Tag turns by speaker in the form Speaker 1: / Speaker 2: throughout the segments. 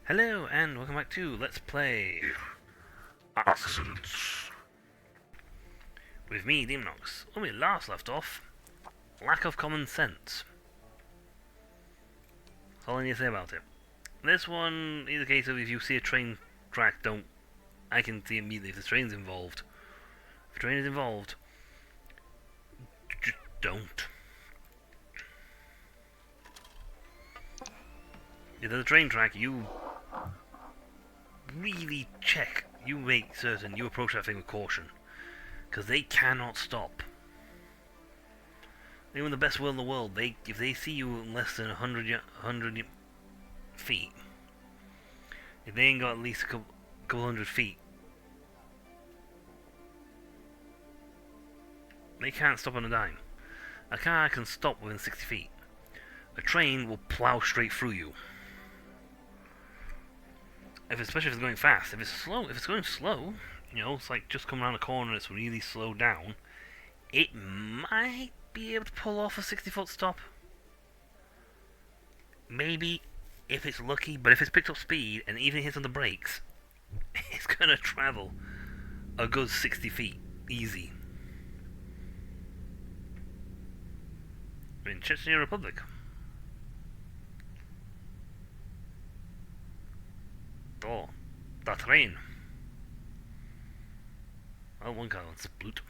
Speaker 1: Hello and welcome back to Let's Play
Speaker 2: Accidents.
Speaker 1: with me, Demonox. When we last left off, lack of common sense. That's all I need to say about it. This one is a case of if you see a train track, I can see immediately if the train's involved. If the train is involved, just don't. If there's a train track, you really check. You make certain you approach that thing with caution. Because they cannot stop. Even the best will in the world, if they see you less than 100 feet, if they ain't got at least a couple hundred feet, they can't stop on a dime. A car can stop within 60 feet. A train will plow straight through you. Especially if it's going fast. If it's going slow, it's like just coming around a corner and it's really slowed down, it might be able to pull off a 60-foot stop. Maybe, if it's lucky, but if it's picked up speed and even hits on the brakes, it's gonna travel a good 60 feet, easy. We're in Chechnya Republic. Oh, that train. Oh, one car wants split.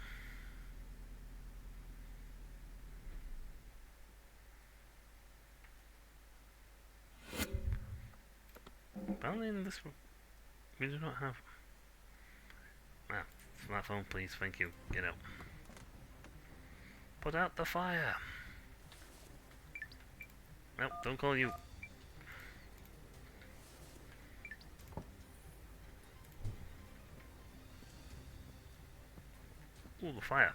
Speaker 1: Apparently in this one, we do not have... smartphone please, thank you, get out. Put out the fire! Nope, don't call you. Ooh, the fire.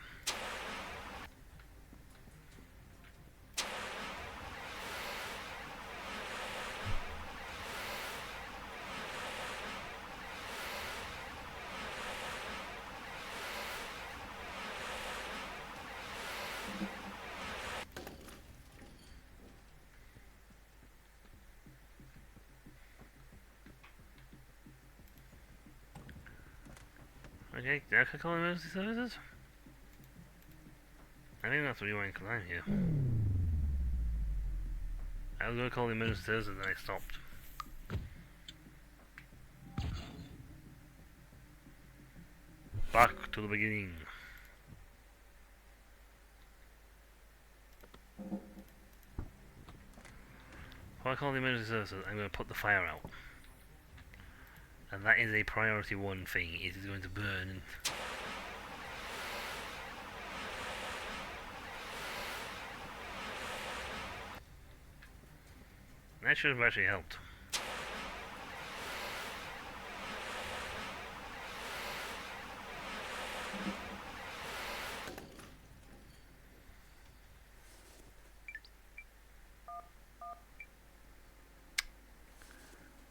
Speaker 1: Okay, I can call emergency services? I think that's what you want because I'm here. I was going to call the emergency services and then I stopped. Back to the beginning. If I call the emergency services, I'm going to put the fire out. And that is a priority one thing. It is going to burn. That should have actually helped.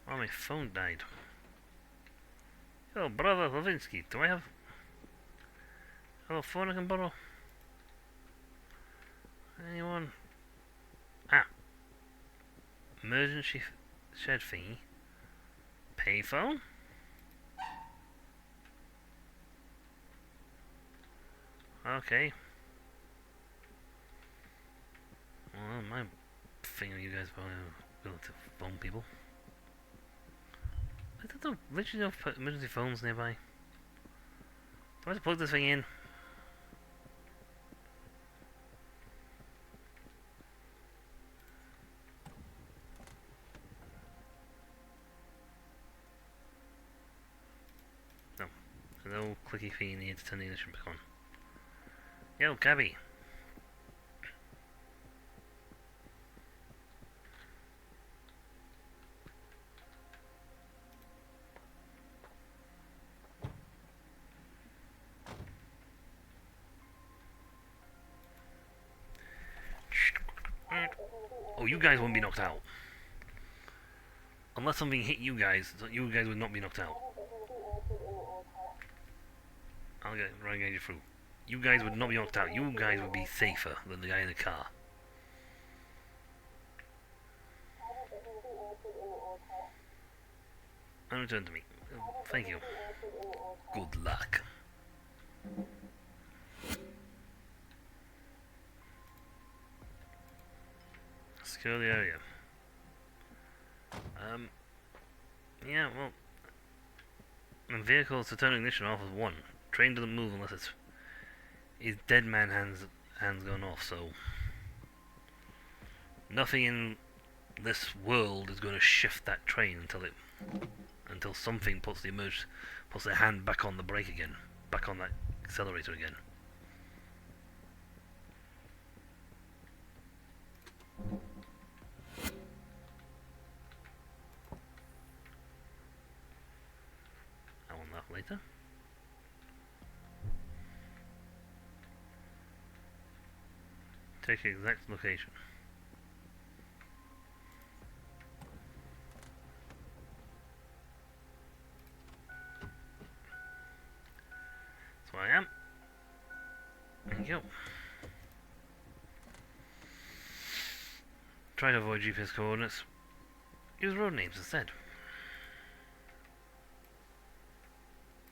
Speaker 1: Oh, my phone died. Oh, brother Levinsky, do I have a phone I can borrow? Anyone? Ah. Emergency shed thingy. Payphone? Okay. Well, my thing, you guys probably able to phone people. I don't know, literally no emergency phones nearby. Do I have to plug this thing in? No. There's no clicky thing needed to turn the ignition back on. Yo, Gabby. Oh, you guys won't be knocked out. Unless something hit you guys would not be knocked out. I'll get you through. You guys would not be knocked out. You guys would be safer than the guy in the car. and return to me. Thank you. Good luck. Secure the area. Yeah, well, the vehicle's to turn ignition off is 1. Train doesn't move unless it's dead man hands going off, so nothing in this world is going to shift that train until something puts their hand back on the brake again, back on that accelerator again. I want that later. Take exact location. That's where I am. There you go. Try to avoid GPS coordinates. Use road names instead.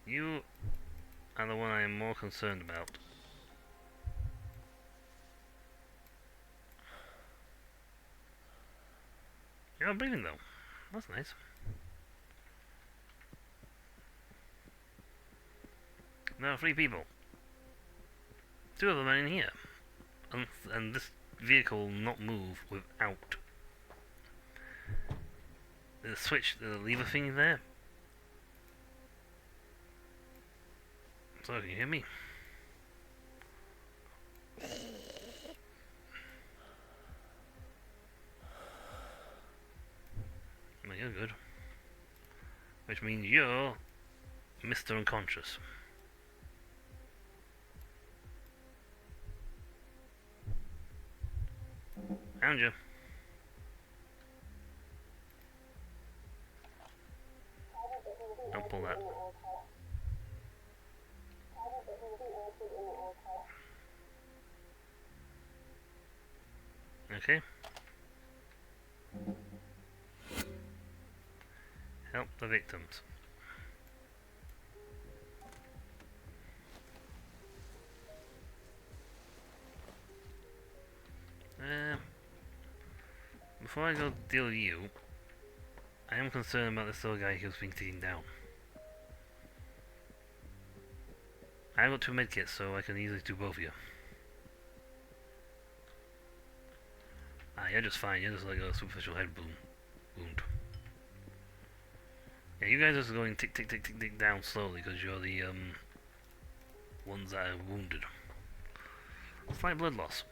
Speaker 1: You are the one I am more concerned about. You're not breathing though. That's nice. There are 3 people. 2 of them are in here. And this vehicle will not move without the switch, the lever thing there. So, can you hear me? Well, you're good. Which means you're Mr. Unconscious. Found you. Don't pull that. Okay. Help the victims. Before I go deal with you, I am concerned about this little guy who's being taken down. I've got 2 medkits, so I can easily do both of you. Ah, you're just fine. You're just like a superficial head wound. Yeah, you guys are just going tick tick tick tick tick down slowly because you're the ones that are wounded. Slight blood loss.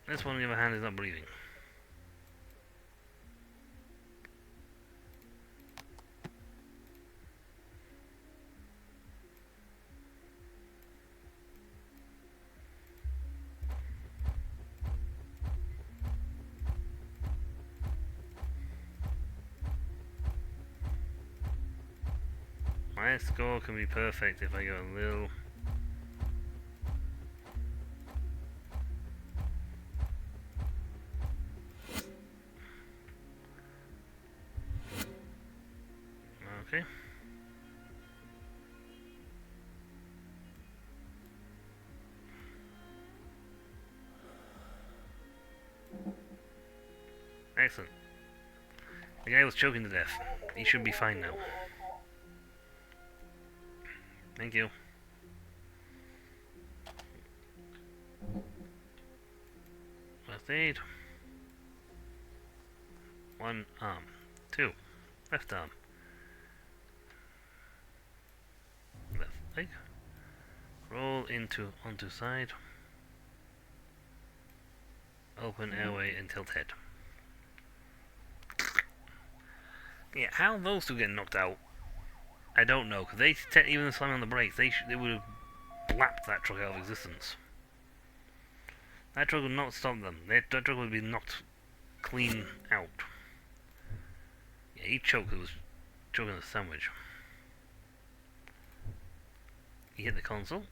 Speaker 1: This one, on the other hand, is not breathing. My score can be perfect if I go a little... Okay. Excellent. The guy was choking to death. He should be fine now. Thank you. First aid. 1 arm. 2. Left arm. Left leg. Roll onto side. Open airway and tilt head. Yeah, how those 2 get knocked out, I don't know, because they even slamming on the brakes, they would have blapped that truck out of existence. That truck would not stop them. That truck would be knocked clean out. Yeah, he choked. It was choking a sandwich. He hit the console.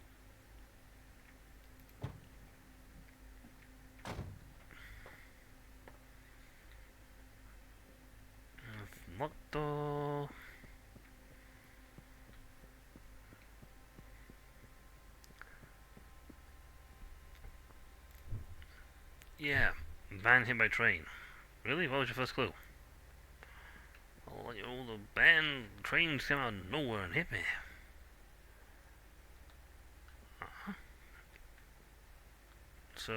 Speaker 1: Locked door. Yeah, van hit by train. Really? What was your first clue? Oh, the van trains came out of nowhere and hit me. Uh-huh. So,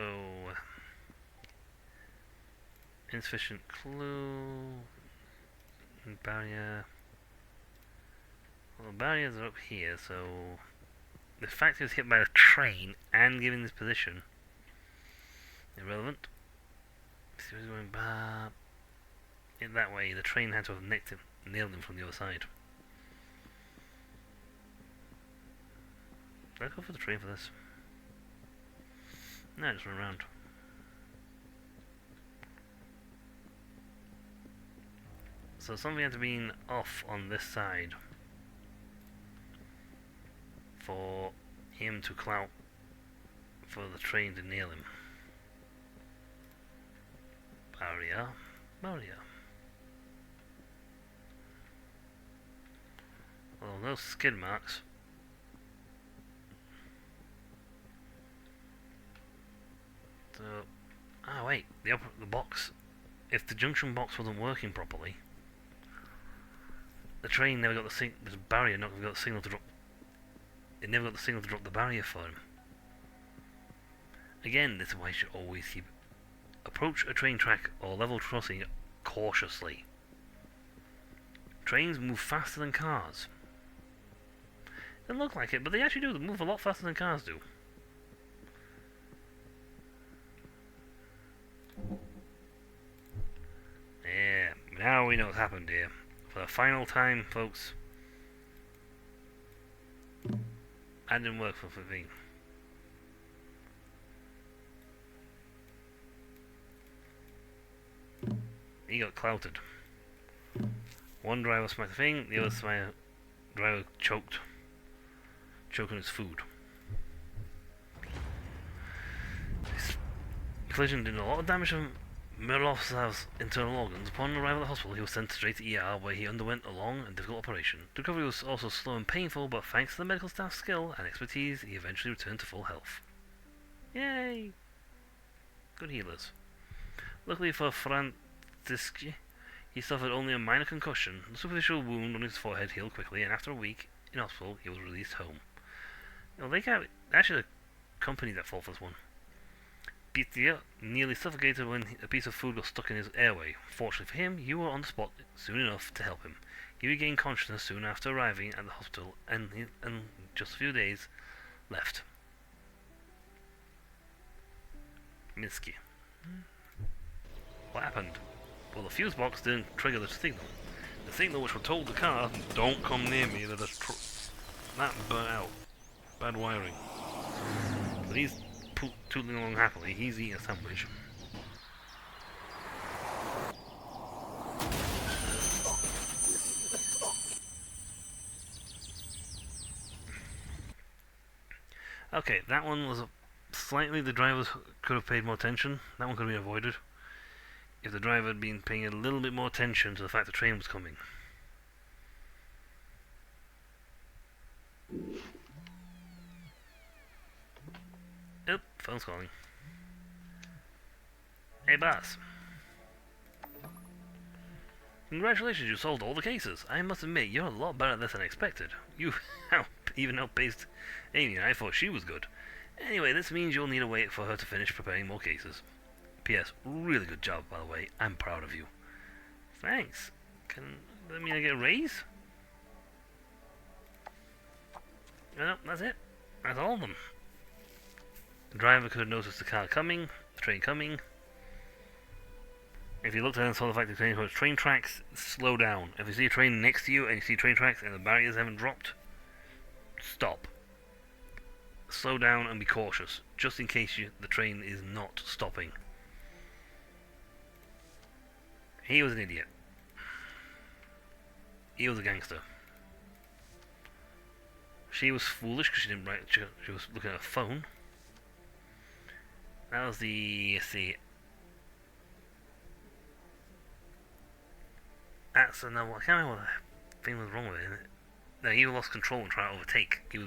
Speaker 1: insufficient clue. Barrier. Well, the barriers are up here, so the fact he was hit by a train and given this position irrelevant. See who's going back. In that way, the train had to have nailed him from the other side. Did I go for the train for this? No, just run around. So something had to be off on this side for him to clout for the train to nail him. Barrier. Barrier. Well, no skid marks. So, wait, the box. If the junction box wasn't working properly, the train never got the barrier never got the signal to drop. It never got the signal to drop the barrier for him. Again, this is why you should always approach a train track or level crossing cautiously. Trains move faster than cars. They look like it, but they actually do. They move a lot faster than cars do. Yeah, now we know what's happened here. For the final time, folks. That didn't work for Favine. He got clouted. One driver smacked the thing, the other driver choking his food. This collision did a lot of damage to Mirlov's internal organs. Upon arrival at the hospital, he was sent straight to ER, where he underwent a long and difficult operation. The recovery was also slow and painful, but thanks to the medical staff's skill and expertise, he eventually returned to full health. Yay! Good healers. Luckily for Francisci, he suffered only a minor concussion. The superficial wound on his forehead healed quickly, and after a week in hospital, he was released home. You know, they got actually the company that fought for this one. Peter nearly suffocated when a piece of food got stuck in his airway. Fortunately for him, you were on the spot soon enough to help him. He regained consciousness soon after arriving at the hospital, and just a few days left. Minsky. What happened? Well, the fuse box didn't trigger the signal. The signal which told the car, "Don't come near me," that burnt out. Bad wiring. But he's tootling along happily. He's eating a sandwich. Okay, that one was slightly. The drivers could have paid more attention. That one could have been avoided if the driver had been paying a little bit more attention to the fact the train was coming. Oop, phone's calling. Hey, boss. Congratulations, you solved all the cases. I must admit, you're a lot better at this than I expected. You even outpaced Amy, and I thought she was good. Anyway, this means you'll need to wait for her to finish preparing more cases. P.S. Really good job, by the way. I'm proud of you. Thanks. Does that mean I get a raise? No, that's it. That's all of them. The driver could have noticed the car coming, the train coming. If you looked at it and saw the fact that the train was train tracks, slow down. If you see a train next to you and you see train tracks and the barriers haven't dropped, stop. Slow down and be cautious, just in case the train is not stopping. He was an idiot. He was a gangster. She was foolish because she didn't write. She was looking at her phone. That was the. Let's see. That's another one. I can't remember what the thing was wrong with it. No, he lost control and tried to overtake. He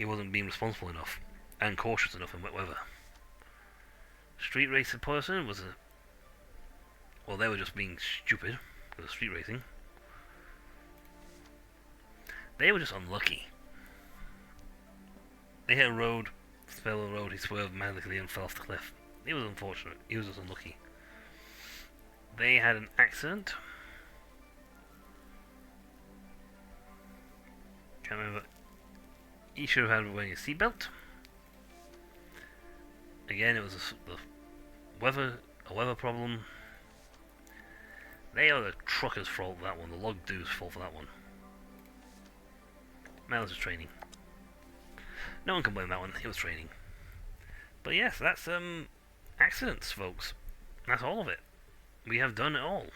Speaker 1: wasn't being responsible enough and cautious enough in wet weather. street racer person was a... Well, they were just being stupid for the street racing. They were just unlucky. They hit a road, fell on the road, he swerved madly and fell off the cliff. It was unfortunate. He was just unlucky. They had an accident. Can't remember. He should have had wearing a seatbelt. Again, it was a weather problem. They are the trucker's fault for that one. The log dude's fault for that one. That was just training. No one can blame that one. It was training. But yes, that's accidents, folks. That's all of it. We have done it all.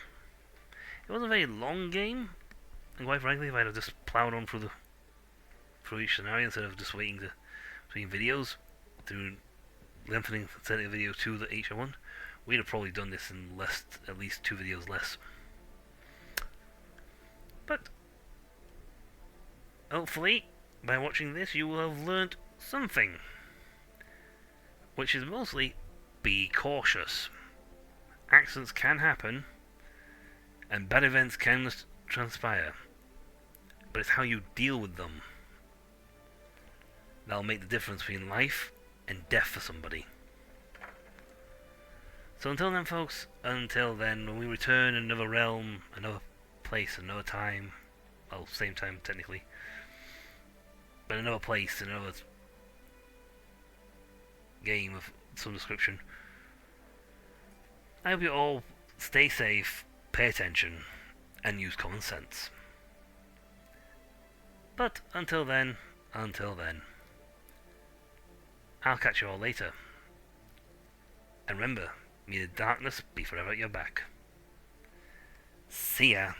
Speaker 1: It wasn't a very long game, and quite frankly, if I'd have just ploughed on through each scenario instead of just waiting between videos, through lengthening setting a video to each one, we'd have probably done this in at least 2 videos less. But hopefully, by watching this, you will have learnt something, which is mostly be cautious. Accidents can happen, and bad events can transpire, but it's how you deal with them that'll make the difference between life and death for somebody. So until then, folks, when we return in another realm, another place, another time, well, same time technically, but another place, another game of some description, I hope you all stay safe, pay attention, and use common sense. But until then, I'll catch you all later. And remember, may the darkness be forever at your back. See ya.